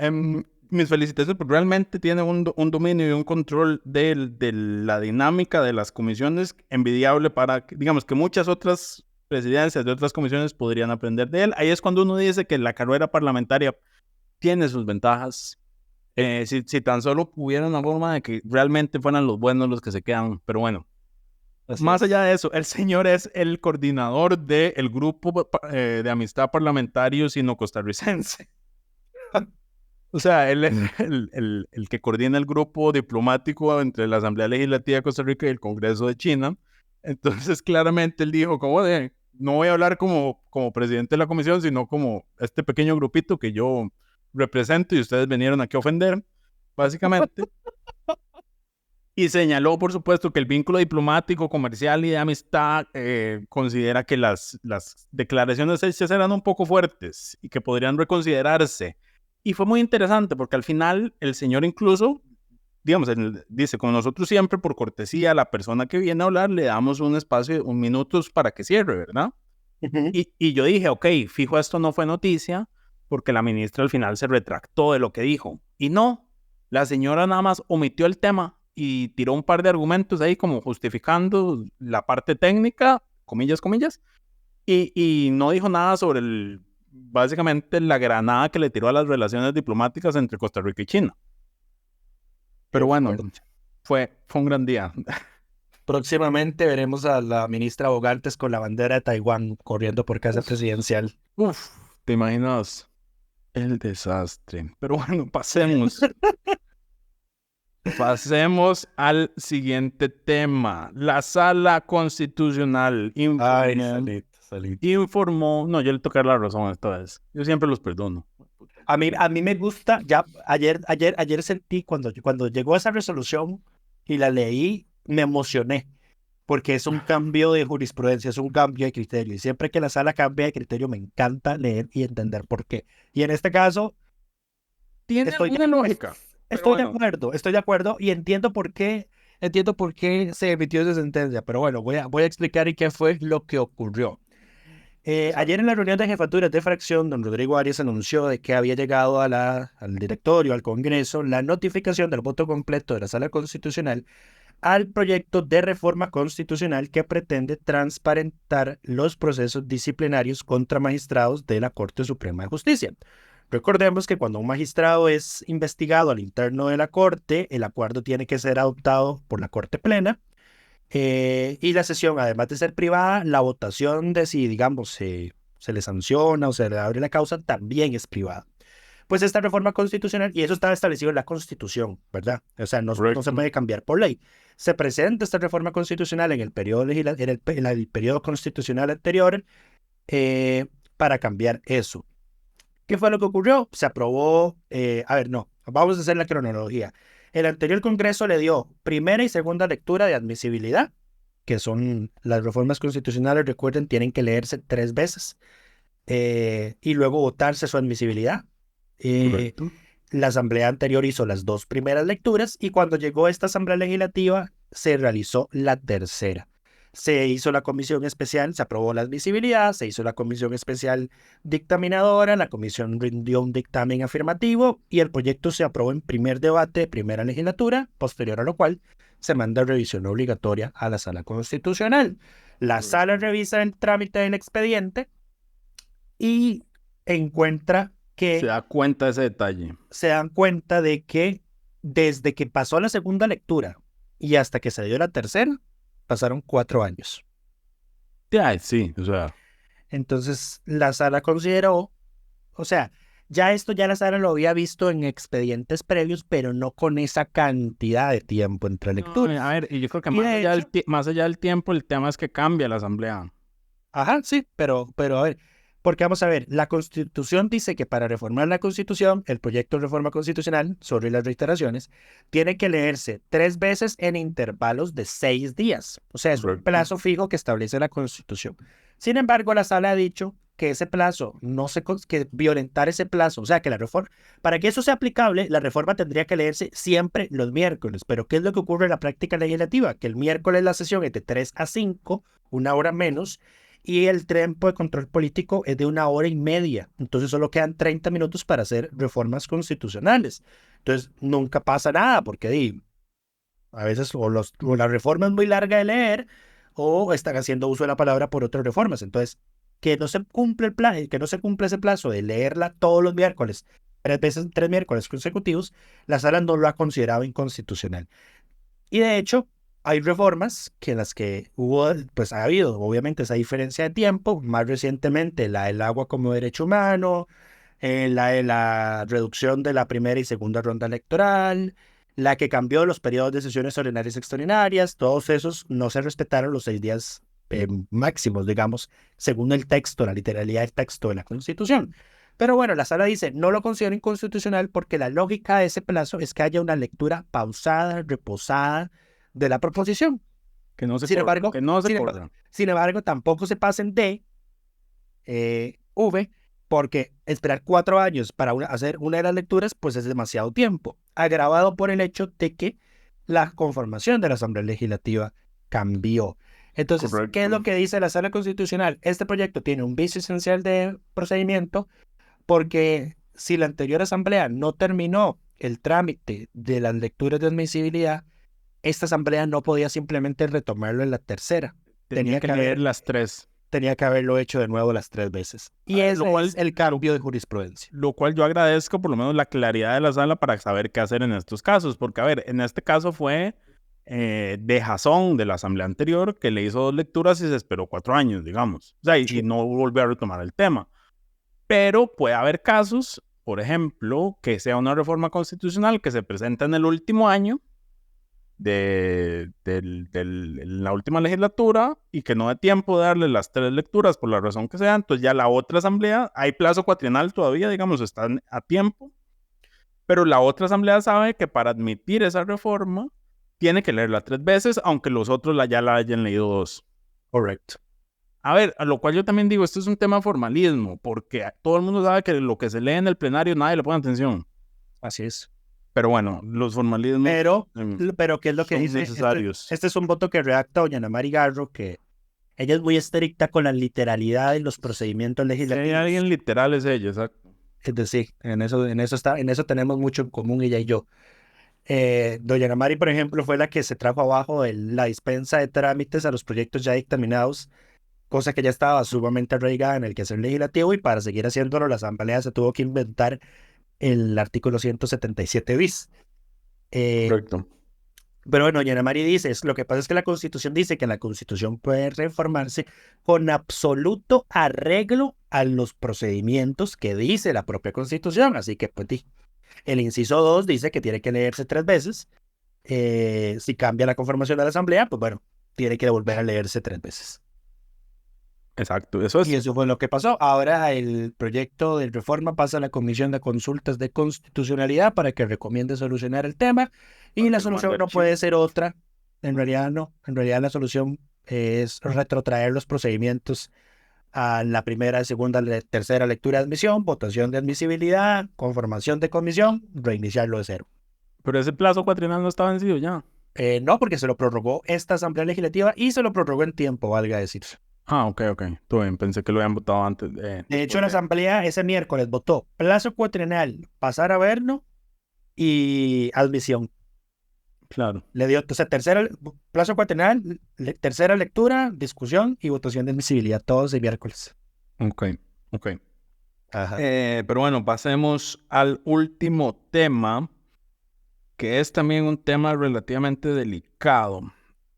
mis felicitaciones porque realmente tiene un dominio y un control de la dinámica de las comisiones envidiable para, digamos, que muchas otras presidencias de otras comisiones podrían aprender de él. Ahí es cuando uno dice que la carrera parlamentaria tiene sus ventajas. Si tan solo hubiera una forma de que realmente fueran los buenos los que se quedan, pero bueno. Más allá de eso, el señor es el coordinador del grupo de amistad parlamentario sino-costarricense. O sea, él es el que coordina el grupo diplomático entre la Asamblea Legislativa de Costa Rica y el Congreso de China. Entonces, claramente él dijo, no voy a hablar como presidente de la comisión, sino como este pequeño grupito que yo represento y ustedes vinieron aquí a ofender, básicamente. Y señaló, por supuesto, que el vínculo diplomático, comercial y de amistad considera que las declaraciones hechas eran un poco fuertes y que podrían reconsiderarse. Y fue muy interesante porque al final el señor incluso, digamos, dice, como nosotros siempre por cortesía a la persona que viene a hablar le damos un espacio, un minutos para que cierre, ¿verdad? Uh-huh. Y yo dije, ok, fijo, esto no fue noticia porque la ministra al final se retractó de lo que dijo. Y no, la señora nada más omitió el tema y tiró un par de argumentos ahí como justificando la parte técnica, comillas, y no dijo nada sobre básicamente la granada que le tiró a las relaciones diplomáticas entre Costa Rica y China. Pero bueno, fue un gran día. Próximamente veremos a la ministra Bogartes con la bandera de Taiwán corriendo por casa presidencial. Uf, ¿te imaginas? El desastre. Pero bueno, pasemos. Pasemos al siguiente tema. La Sala Constitucional informó... No, yo le toqué la razón esta vez. Yo siempre los perdono. A mí me gusta, ya ayer sentí cuando llegó esa resolución y la leí, me emocioné, porque es un cambio de jurisprudencia, es un cambio de criterio, y siempre que la sala cambia de criterio me encanta leer y entender por qué. Y en este caso... Tiene una lógica. Estoy de acuerdo y entiendo por qué se emitió esa sentencia, pero bueno, voy a explicar qué fue lo que ocurrió. Ayer en la reunión de jefaturas de fracción, don Rodrigo Arias anunció de que había llegado al directorio, al Congreso, la notificación del voto completo de la Sala Constitucional al proyecto de reforma constitucional que pretende transparentar los procesos disciplinarios contra magistrados de la Corte Suprema de Justicia. Recordemos que cuando un magistrado es investigado al interno de la Corte, el acuerdo tiene que ser adoptado por la Corte Plena. Y la sesión, además de ser privada, la votación de si, digamos, se le sanciona o se le abre la causa, también es privada. Pues esta reforma constitucional, y eso está establecido en la Constitución, ¿verdad? O sea, no se puede cambiar por ley. Se presenta esta reforma constitucional en el periodo el periodo constitucional anterior para cambiar eso. ¿Qué fue lo que ocurrió? Se aprobó, vamos a hacer la cronología. El anterior Congreso le dio primera y segunda lectura de admisibilidad, que son las reformas constitucionales, recuerden, tienen que leerse 3 veces y luego votarse su admisibilidad. La Asamblea anterior hizo las 2 primeras lecturas y cuando llegó esta Asamblea Legislativa se realizó la tercera. Se hizo la comisión especial, se aprobó la admisibilidad, se hizo la comisión especial dictaminadora, la comisión rindió un dictamen afirmativo y el proyecto se aprobó en primer debate de primera legislatura, posterior a lo cual se manda a revisión obligatoria a la Sala Constitucional. La Sala revisa el trámite del expediente y encuentra que... Se da cuenta de ese detalle. Se dan cuenta de que desde que pasó la segunda lectura y hasta que se dio la tercera, pasaron 4 años. Ya, sí, o sea. Entonces la Sala consideró, o sea, ya la Sala lo había visto en expedientes previos, pero no con esa cantidad de tiempo entre lecturas. A ver, y yo creo que más allá del tiempo, el tema es que cambia la Asamblea. Ajá, sí, pero a ver, porque vamos a ver, la Constitución dice que para reformar la Constitución, el proyecto de reforma constitucional sobre las reiteraciones, tiene que leerse 3 veces en intervalos de 6 días. O sea, es un plazo fijo que establece la Constitución. Sin embargo, la Sala ha dicho que ese plazo, que violentar ese plazo, o sea, que la reforma, para que eso sea aplicable, la reforma tendría que leerse siempre los miércoles. Pero ¿qué es lo que ocurre en la práctica legislativa? Que el miércoles la sesión es de 3 a 5, 1 hora menos, y el tiempo de control político es de 1 hora y media. Entonces solo quedan 30 minutos para hacer reformas constitucionales. Entonces nunca pasa nada porque a veces o la reforma es muy larga de leer o están haciendo uso de la palabra por otras reformas. Entonces, que no se cumple que no se cumple ese plazo de leerla todos los miércoles, 3 miércoles consecutivos, la Sala no lo ha considerado inconstitucional. Y de hecho, hay reformas que en las que ha habido, obviamente, esa diferencia de tiempo. Más recientemente, la del agua como derecho humano, la de la reducción de la primera y segunda ronda electoral, la que cambió los periodos de sesiones ordinarias y extraordinarias. Todos esos no se respetaron los 6 días máximos, digamos, según el texto, la literalidad del texto de la Constitución. Pero bueno, la Sala dice, no lo considero inconstitucional porque la lógica de ese plazo es que haya una lectura pausada, reposada, de la proposición. Que no se sin embargo, sin embargo, tampoco se pasen de porque esperar 4 años para hacer una de las lecturas, pues es demasiado tiempo, agravado por el hecho de que la conformación de la Asamblea Legislativa cambió. Entonces, correcto. ¿Qué es lo que dice la Sala Constitucional? Este proyecto tiene un vicio esencial de procedimiento porque si la anterior Asamblea no terminó el trámite de las lecturas de admisibilidad, esta Asamblea no podía simplemente retomarlo en la tercera. Tenía que leer las 3. Tenía que haberlo hecho de nuevo las 3 veces. Y es el cambio de jurisprudencia. Lo cual yo agradezco por lo menos la claridad de la Sala para saber qué hacer en estos casos. Porque, a ver, en este caso fue dejazón de la Asamblea anterior que le hizo 2 lecturas y se esperó 4 años, digamos. O sea, y no volvió a retomar el tema. Pero puede haber casos, por ejemplo, que sea una reforma constitucional que se presenta en el último año de la última legislatura y que no dé tiempo de darle las 3 lecturas por la razón que sea. Entonces ya la otra asamblea, hay plazo cuatrienal todavía, digamos, están a tiempo, pero la otra asamblea sabe que para admitir esa reforma tiene que leerla 3 veces, aunque los otros ya la hayan leído 2. Correcto. A ver, a lo cual yo también digo, esto es un tema de formalismo, porque todo el mundo sabe que lo que se lee en el plenario nadie le pone atención. Así es. Pero bueno, los formalismos... Pero ¿qué es lo que dice? Necesarios. Este es un voto que redacta doña Ana Mari Garro, que ella es muy estricta con la literalidad de los procedimientos legislativos. Si hay alguien literal es ella, exacto. Es decir, en eso tenemos mucho en común ella y yo. Doña Ana Mari, por ejemplo, fue la que se trajo abajo la dispensa de trámites a los proyectos ya dictaminados, cosa que ya estaba sumamente arraigada en el quehacer legislativo, y para seguir haciéndolo la Asamblea se tuvo que inventar el artículo 177 bis. Correcto. Pero bueno, Ana Mari dice, lo que pasa es que la Constitución dice que la Constitución puede reformarse con absoluto arreglo a los procedimientos que dice la propia Constitución. Así que, pues, el inciso 2 dice que tiene que leerse 3 veces. Si cambia la conformación de la Asamblea, pues bueno, tiene que volver a leerse 3 veces. Exacto, eso es. Y eso fue lo que pasó. Ahora el proyecto de reforma pasa a la Comisión de Consultas de Constitucionalidad para que recomiende solucionar el tema. Y la solución no puede ser otra. En realidad no. En realidad la solución es retrotraer los procedimientos a la primera, segunda, tercera lectura de admisión, votación de admisibilidad, conformación de comisión, reiniciarlo de cero. Pero ese plazo cuatrienal no está vencido ya. No, porque se lo prorrogó esta Asamblea Legislativa y se lo prorrogó en tiempo, valga decir. Ok. Todo bien, pensé que lo habían votado antes. De hecho, la Asamblea ese miércoles votó plazo cuatrienal, pasar a verlo y admisión. Claro. Le dio, entonces, plazo cuatrienal, tercera lectura, discusión y votación de admisibilidad, todos el miércoles. Ok. Ajá. Pero bueno, pasemos al último tema, que es también un tema relativamente delicado.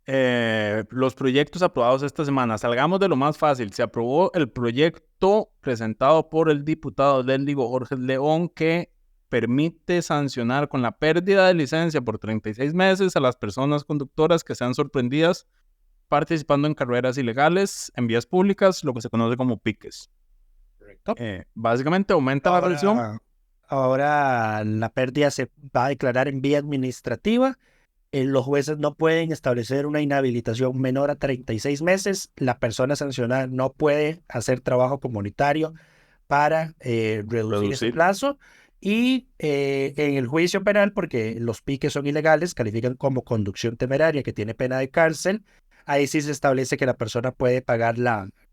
Los proyectos aprobados esta semana. Salgamos de lo más fácil. Se aprobó el proyecto presentado por el diputado Léndigo Jorge León que permite sancionar con la pérdida de licencia por 36 meses a las personas conductoras que sean sorprendidas participando en carreras ilegales en vías públicas, lo que se conoce como piques. Correcto. Básicamente aumenta la sanción. Ahora la pérdida se va a declarar en vía administrativa. Los jueces no pueden establecer una inhabilitación menor a 36 meses. La persona sancionada no puede hacer trabajo comunitario para reducir ese plazo. Y en el juicio penal, porque los piques son ilegales, califican como conducción temeraria que tiene pena de cárcel. Ahí sí se establece que la persona puede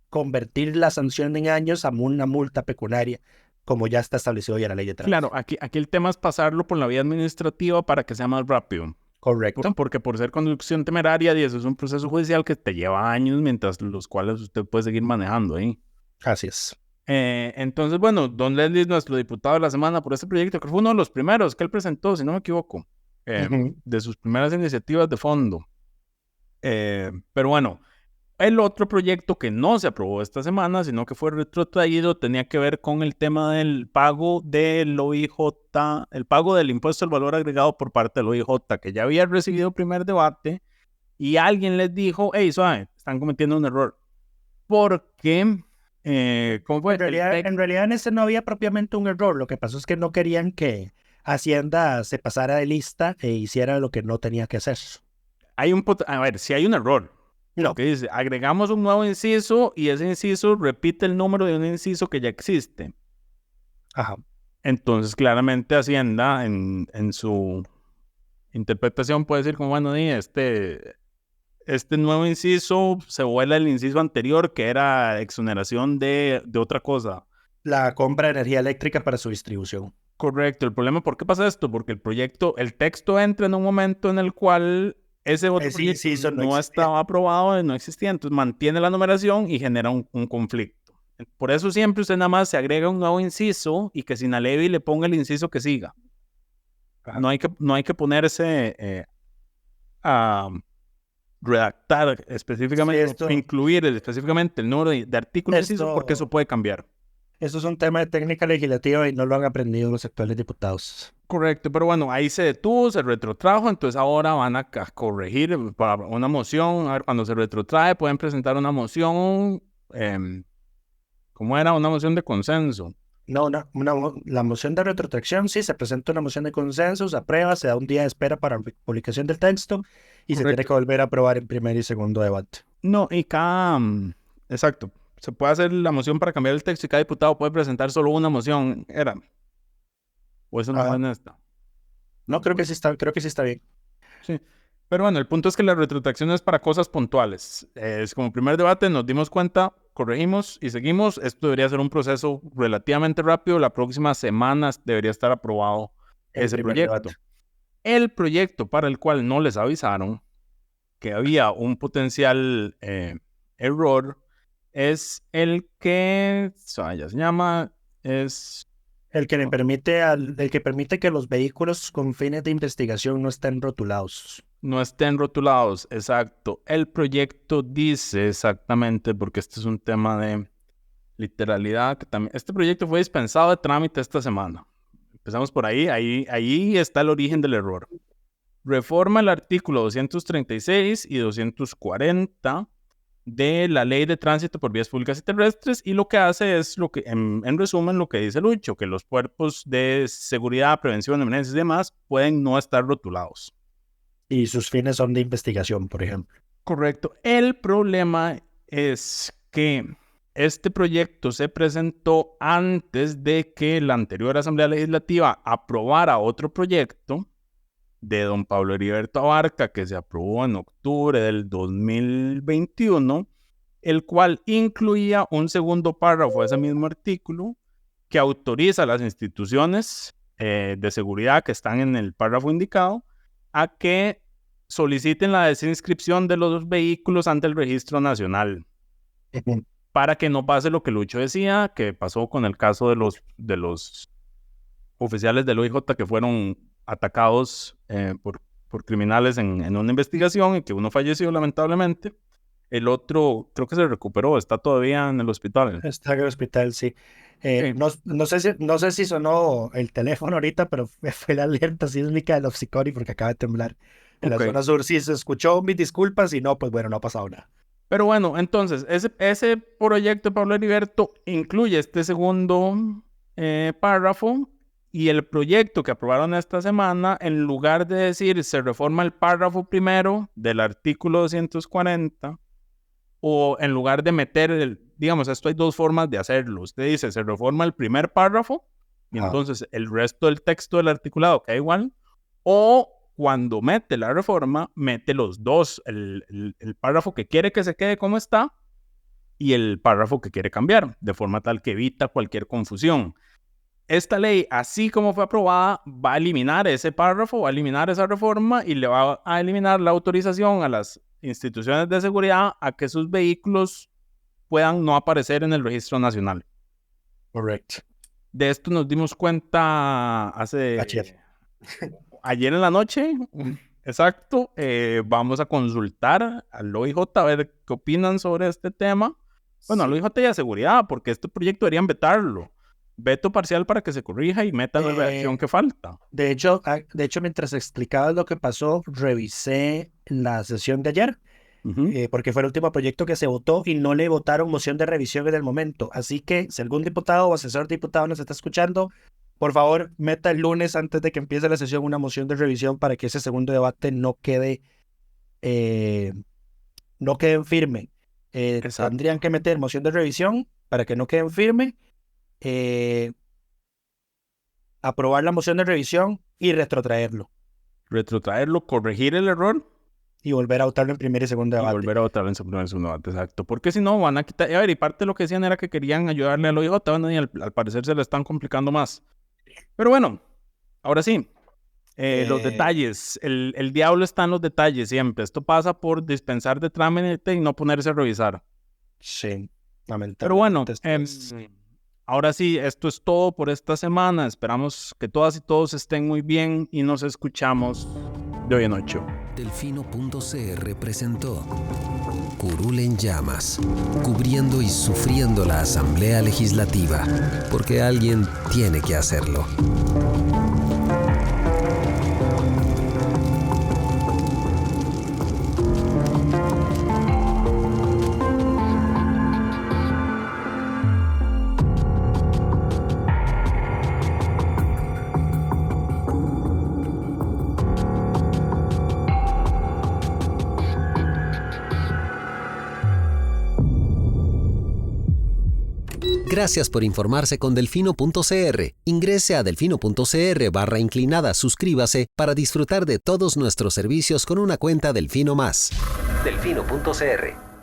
convertir la sanción en años a una multa pecuniaria, como ya está establecido ya en la ley de tránsito. Claro, aquí el tema es pasarlo por la vía administrativa para que sea más rápido. Correcto. Porque por ser conducción temeraria, y eso es un proceso judicial que te lleva años, mientras los cuales usted puede seguir manejando ahí. Así es. Entonces, bueno, don Leslie, nuestro diputado de la semana por este proyecto, que fue uno de los primeros que él presentó, si no me equivoco, de sus primeras iniciativas de fondo. Pero bueno, el otro proyecto que no se aprobó esta semana, sino que fue retrotraído, tenía que ver con el tema del pago del OIJ, el pago del impuesto al valor agregado por parte del OIJ, que ya había recibido primer debate, y alguien les dijo, hey, suave, están cometiendo un error. Porque, ¿cómo fue? En realidad en ese no había propiamente un error, lo que pasó es que no querían que Hacienda se pasara de lista e hiciera lo que no tenía que hacer. A ver, si hay un error. No. Que dice, agregamos un nuevo inciso y ese inciso repite el número de un inciso que ya existe. Ajá. Entonces, claramente Hacienda en su interpretación puede decir como, bueno, este nuevo inciso se vuela el inciso anterior que era exoneración de otra cosa. La compra de energía eléctrica para su distribución. Correcto. El problema, ¿por qué pasa esto? Porque el texto entra en un momento en el cual ese otro proyecto no estaba aprobado, no existía, entonces mantiene la numeración y genera un conflicto. Por eso siempre usted nada más se agrega un nuevo inciso y que sin Alevi le ponga el inciso que siga. No hay que ponerse a redactar específicamente, incluir específicamente el número de artículos inciso, porque eso puede cambiar. Eso es un tema de técnica legislativa y no lo han aprendido los actuales diputados. Correcto, pero bueno, ahí se detuvo, se retrotrajo, entonces ahora van a corregir para una moción. A ver, cuando se retrotrae pueden presentar una moción, ¿cómo era? Una moción de consenso. No, la moción de retrotracción, sí, se presenta una moción de consenso, se aprueba, se da un día de espera para publicación del texto y se tiene que volver a aprobar en primer y segundo debate. No, y exacto, se puede hacer la moción para cambiar el texto y cada diputado puede presentar solo una moción, ¿o eso no es esta? No, creo que sí está bien. Sí. Pero bueno, el punto es que la retrotracción es para cosas puntuales. Es como primer debate, nos dimos cuenta, corregimos y seguimos. Esto debería ser un proceso relativamente rápido. La próxima semana debería estar aprobado ese proyecto. Debate. El proyecto para el cual no les avisaron que había un potencial error es el que, ya se llama, es... El que permite que los vehículos con fines de investigación no estén rotulados. No estén rotulados, exacto. El proyecto dice exactamente, porque este es un tema de literalidad, que también este proyecto fue dispensado de trámite esta semana. Empezamos por ahí está el origen del error. Reforma el artículo 236 y 240 de la Ley de Tránsito por Vías Públicas y Terrestres, y lo que hace es, en resumen, lo que dice Lucho, que los cuerpos de seguridad, prevención, emergencias y demás pueden no estar rotulados. Y sus fines son de investigación, por ejemplo. Correcto. El problema es que este proyecto se presentó antes de que la anterior Asamblea Legislativa aprobara otro proyecto de don Pablo Heriberto Abarca, que se aprobó en octubre del 2021, el cual incluía un segundo párrafo de ese mismo artículo que autoriza a las instituciones de seguridad que están en el párrafo indicado a que soliciten la desinscripción de los vehículos ante el Registro Nacional, para que no pase lo que Lucho decía, que pasó con el caso de los oficiales del OIJ que fueron atacados por criminales en una investigación y que uno falleció lamentablemente. El otro creo que se recuperó, está todavía en el hospital. Está en el hospital, sí. No sé si sonó el teléfono ahorita, pero fue la alerta sísmica del Opsicori porque acaba de temblar en la zona sur. Si se escuchó, mis disculpas, y no, pues bueno, no ha pasado nada. Pero bueno, entonces, ese proyecto de Pablo Heriberto incluye este segundo párrafo. Y el proyecto que aprobaron esta semana, en lugar de decir se reforma el párrafo primero del artículo 240, o en lugar de meter, digamos, esto hay dos formas de hacerlo. Usted dice se reforma el primer párrafo, y entonces el resto del texto del articulado queda igual, o cuando mete la reforma, mete los dos, el párrafo que quiere que se quede como está, y el párrafo que quiere cambiar, de forma tal que evita cualquier confusión. Esta ley, así como fue aprobada, va a eliminar ese párrafo, va a eliminar esa reforma y le va a eliminar la autorización a las instituciones de seguridad a que sus vehículos puedan no aparecer en el Registro Nacional. Correcto. De esto nos dimos cuenta ayer en la noche. Exacto. Vamos a consultar al OIJ a ver qué opinan sobre este tema. Bueno, al OIJ y a seguridad, porque este proyecto deberían vetarlo. Veto parcial para que se corrija y meta la redacción que falta. De hecho, mientras explicabas lo que pasó, revisé la sesión de ayer, porque fue el último proyecto que se votó y no le votaron moción de revisión en el momento. Así que si algún diputado o asesor diputado nos está escuchando, por favor, meta el lunes antes de que empiece la sesión una moción de revisión para que ese segundo debate no quede en firme. Tendrían que meter moción de revisión para que no quede en firme. Aprobar la moción de revisión y retrotraerlo, corregir el error y volver a votarlo en primer y segundo debate. Exacto, porque si no van a quitar. A ver, y parte de lo que decían era que querían ayudarle al OIJ, y al parecer se le están complicando más. Pero bueno, ahora sí, los detalles, el diablo está en los detalles siempre. Esto pasa por dispensar de trámite y no ponerse a revisar. Sí, lamentablemente. Pero bueno, ahora sí, esto es todo por esta semana. Esperamos que todas y todos estén muy bien y nos escuchamos de hoy en 8. Delfino.cr presentó Curul en llamas, cubriendo y sufriendo la Asamblea Legislativa, porque alguien tiene que hacerlo. Gracias por informarse con Delfino.cr. Ingrese a Delfino.cr/inclinada, suscríbase para disfrutar de todos nuestros servicios con una cuenta Delfino Más. Delfino.cr